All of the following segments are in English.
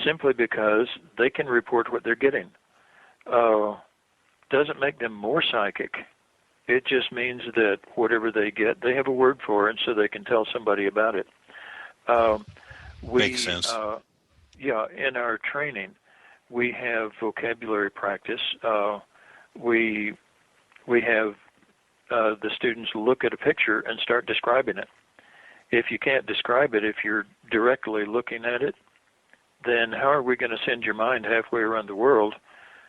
simply because they can report what they're getting. Doesn't make them more psychic. It just means that whatever they get, they have a word for, and so they can tell somebody about it. Makes sense. In our training, we have vocabulary practice. We have the students look at a picture and start describing it. If you can't describe it, if you're directly looking at it, then how are we going to send your mind halfway around the world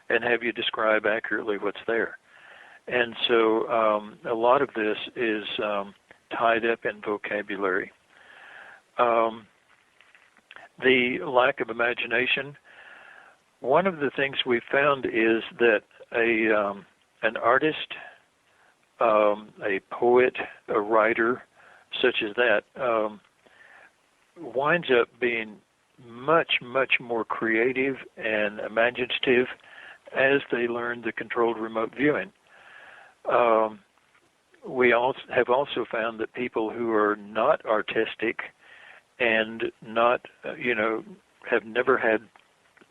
and have you describe accurately what's there? And so a lot of this is tied up in vocabulary. The lack of imagination, one of the things we found is that an artist, a poet, a writer, such as that, winds up being much, much more creative and imaginative as they learn the controlled remote viewing. We have also found that people who are not artistic and not, have never had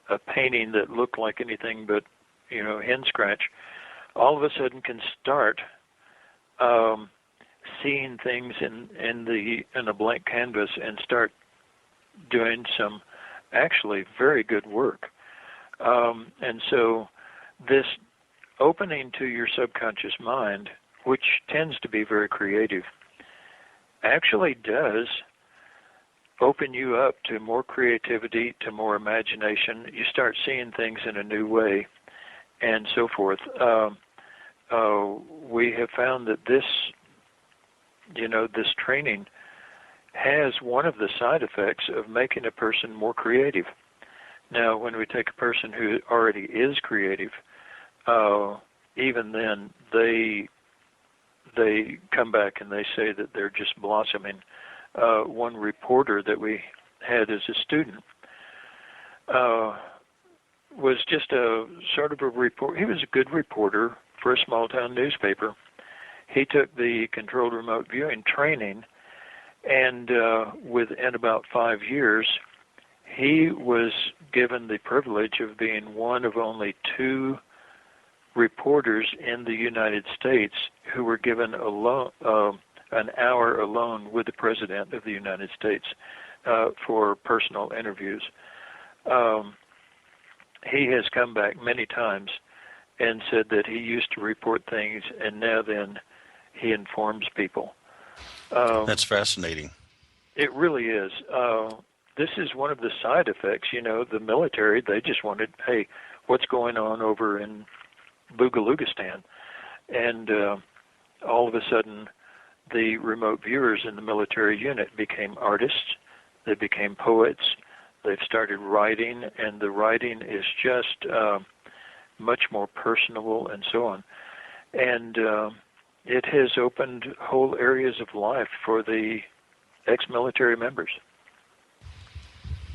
a painting that looked like anything but, hen scratch, all of a sudden can start seeing things in a blank canvas and start doing some actually very good work. And so this opening to your subconscious mind, which tends to be very creative, actually does open you up to more creativity, to more imagination. You start seeing things in a new way, and so forth. We have found that this training has one of the side effects of making a person more creative. Now, when we take a person who already is creative, even then they come back and they say that they're just blossoming. One reporter that we had as a student was just a sort of a report. He was a good reporter for a small town newspaper. He took the controlled remote viewing training, and within about 5 years, he was given the privilege of being one of only 2 reporters in the United States who were given an hour alone with the President of the United States for personal interviews. He has come back many times and said that he used to report things, and now then he informs people. That's fascinating. It really is. This is one of the side effects. The military, they just wanted, hey, what's going on over in Boogalugistan? And all of a sudden, the remote viewers in the military unit became artists. They became poets. They've started writing, and the writing is just much more personable and so on. And it has opened whole areas of life for the ex-military members.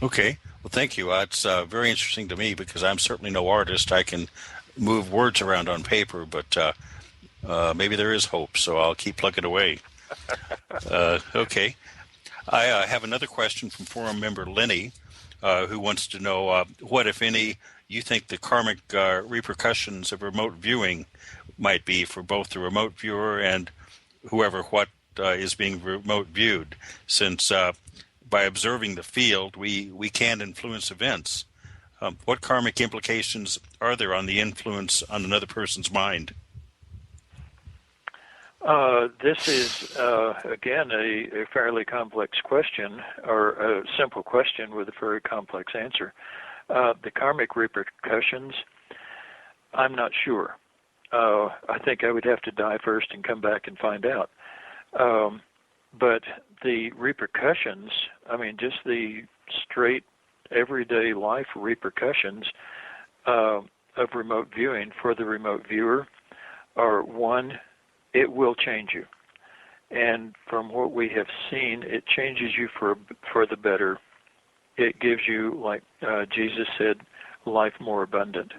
Okay. Well, thank you. It's very interesting to me because I'm certainly no artist. I can move words around on paper, but maybe there is hope, so I'll keep plugging away. Okay. I have another question from forum member Lenny, who wants to know what, if any, you think the karmic repercussions of remote viewing might be for both the remote viewer and what is being remote viewed, since by observing the field, we can influence events. What karmic implications are there on the influence on another person's mind? This is, again, a fairly complex question, or a simple question with a very complex answer. The karmic repercussions, I'm not sure. I think I would have to die first and come back and find out. But the repercussions, just the straight everyday life repercussions of remote viewing for the remote viewer are, one, it will change you. And from what we have seen, it changes you for the better. It gives you, like Jesus said, life more abundant,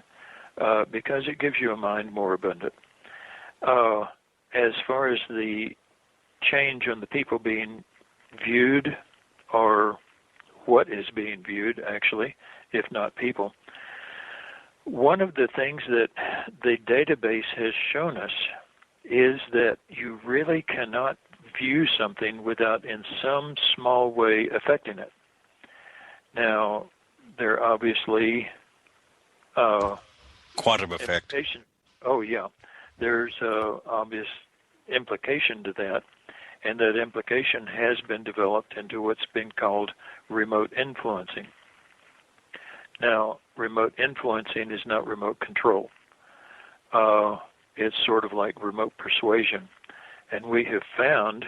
because it gives you a mind more abundant. As far as the change on the people being viewed or what is being viewed, actually, if not people. One of the things that the database has shown us is that you really cannot view something without in some small way affecting it. Now, there are obviously quantum effect. Oh, yeah. There's obvious implication to that, and that implication has been developed into what's been called remote influencing. Now, remote influencing is not remote control. It's sort of like remote persuasion. And we have found,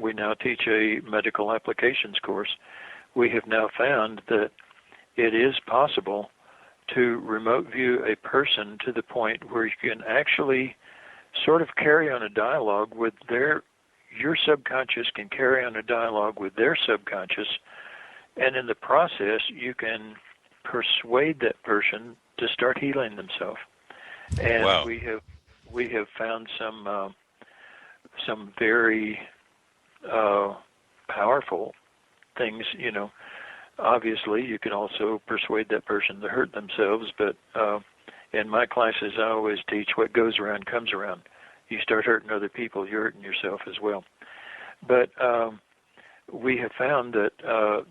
we now teach a medical applications course, we have now found that it is possible to remote view a person to the point where you can actually sort of carry on a dialogue with your subconscious can carry on a dialogue with their subconscious, and in the process you can persuade that person to start healing themselves. And wow. we have found some very powerful things. Obviously you can also persuade that person to hurt themselves, but in my classes I always teach what goes around comes around. You start hurting other people, you're hurting yourself as well. But we have found that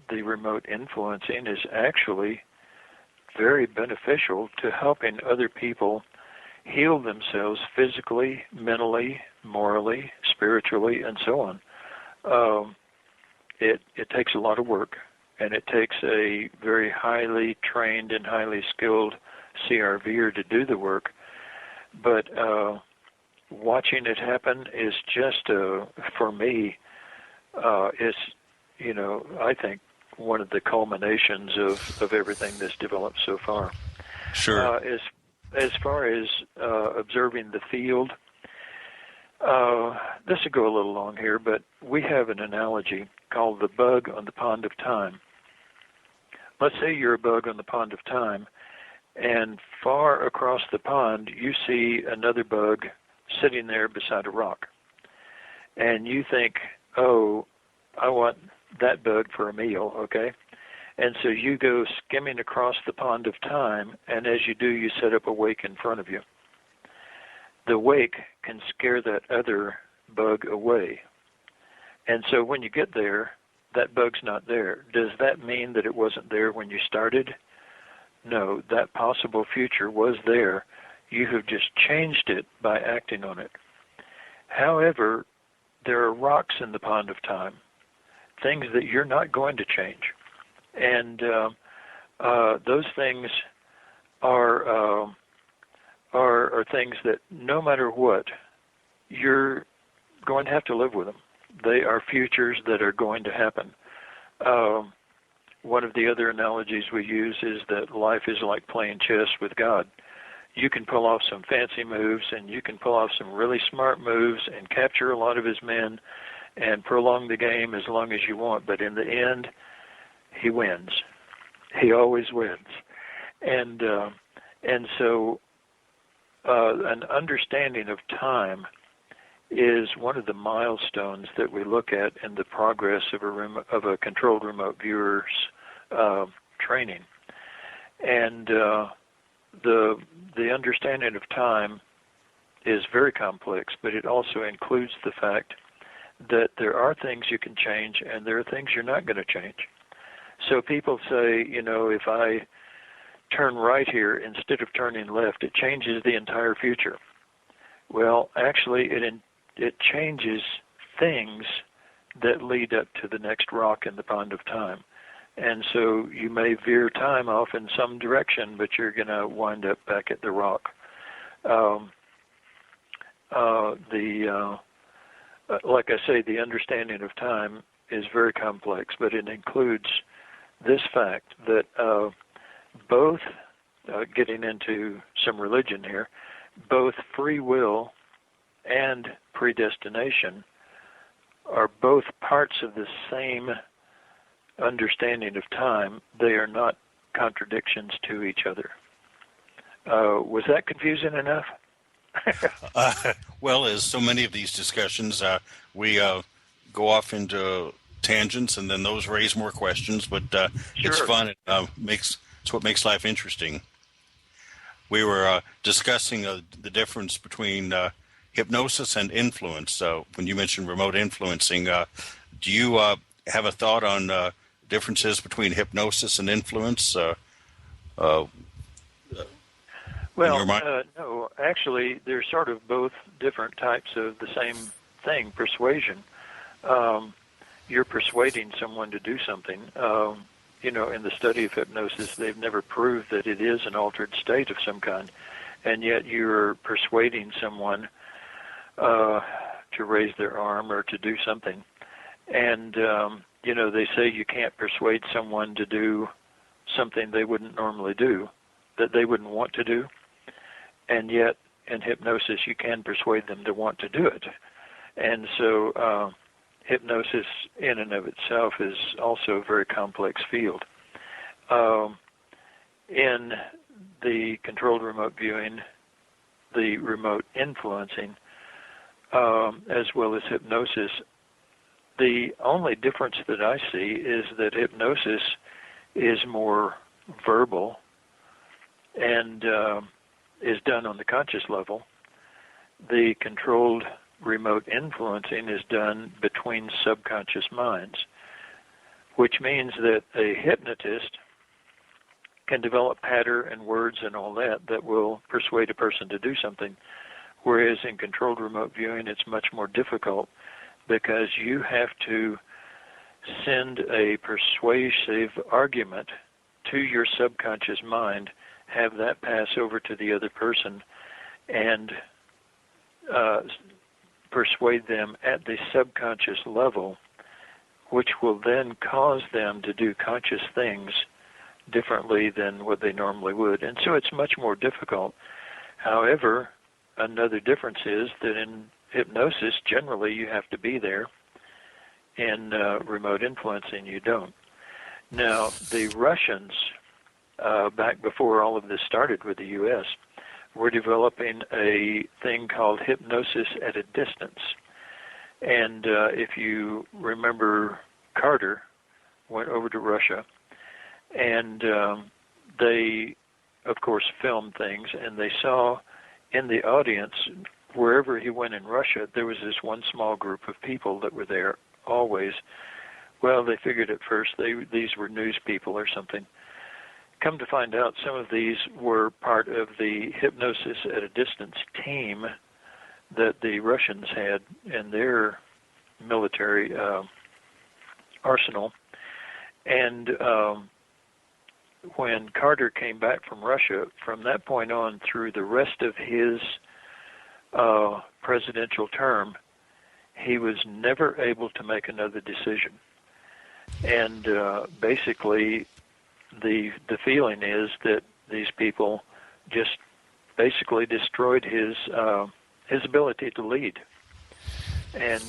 the remote influencing is actually very beneficial to helping other people heal themselves physically, mentally, morally, spiritually, and so on. It takes a lot of work, and it takes a very highly trained and highly skilled CRVer to do the work. But watching it happen is just, for me, is, I think, one of the culminations of everything that's developed so far. Sure. As far as observing the field, this will go a little long here, but we have an analogy called the bug on the pond of time. Let's say you're a bug on the pond of time, and far across the pond you see another bug sitting there beside a rock. And you think, oh, I want that bug for a meal, okay? And so you go skimming across the pond of time, and as you do, you set up a wake in front of you. The wake can scare that other bug away. And so when you get there, that bug's not there. Does that mean that it wasn't there when you started? No, that possible future was there. You have just changed it by acting on it. However, there are rocks in the pond of time, things that you're not going to change. And those things are things that no matter what, you're going to have to live with them. They are futures that are going to happen. One of the other analogies we use is that life is like playing chess with God. You can pull off some fancy moves, and you can pull off some really smart moves and capture a lot of his men and prolong the game as long as you want, but in the end, he wins. He always wins. And so an understanding of time is one of the milestones that we look at in the progress of a controlled remote viewer's training. And the understanding of time is very complex, but it also includes the fact that there are things you can change and there are things you're not going to change. So people say, if I turn right here instead of turning left, it changes the entire future. Well, actually, it changes things that lead up to the next rock in the pond of time. And so you may veer time off in some direction, but you're going to wind up back at the rock. Like I say, the understanding of time is very complex, but it includes this fact that both, getting into some religion here, both free will and predestination are both parts of the same understanding of time. They are not contradictions to each other. Was that confusing enough? Well, as so many of these discussions, we go off into tangents, and then those raise more questions. But it's Sure. fun. It's what makes life interesting. We were discussing the difference between hypnosis and influence. When you mentioned remote influencing, do you have a thought on differences between hypnosis and influence in your mind? No, actually, they're sort of both different types of the same thing, persuasion. You're persuading someone to do something. In the study of hypnosis, they've never proved that it is an altered state of some kind, and yet you're persuading someone to raise their arm or to do something. And, they say you can't persuade someone to do something they wouldn't normally do, that they wouldn't want to do, and yet in hypnosis you can persuade them to want to do it. And so hypnosis in and of itself is also a very complex field. In the controlled remote viewing, the remote influencing, as well as hypnosis, the only difference that I see is that hypnosis is more verbal and is done on the conscious level. The controlled remote influencing is done between subconscious minds, which means that a hypnotist can develop patter and words and all that will persuade a person to do something, whereas in controlled remote viewing it's much more difficult because you have to send a persuasive argument to your subconscious mind, have that pass over to the other person, and persuade them at the subconscious level, which will then cause them to do conscious things differently than what they normally would. And so it's much more difficult. However, another difference is that in hypnosis, generally you have to be there. In remote influencing, you don't. Now, the Russians, back before all of this started with the U.S., were developing a thing called hypnosis at a distance. And if you remember, Carter went over to Russia, and they, of course, filmed things, and they saw in the audience, wherever he went in Russia, there was this one small group of people that were there always. Well, they figured at first these were news people or something. Come to find out, some of these were part of the hypnosis at a distance team that the Russians had in their military arsenal. And when Carter came back from Russia, from that point on through the rest of his presidential term, he was never able to make another decision. And basically, the feeling is that these people just basically destroyed his ability to lead. And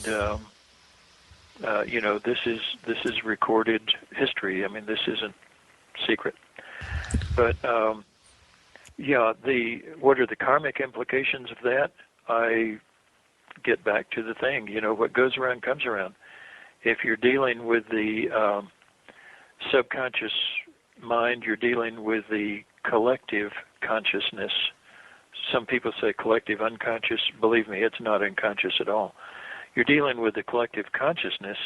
this is recorded history. I mean, this isn't secret. But what are the karmic implications of that? I get back to the thing. What goes around comes around. If you're dealing with the subconscious mind, you're dealing with the collective consciousness. Some people say collective unconscious. Believe me, it's not unconscious at all. You're dealing with the collective consciousness,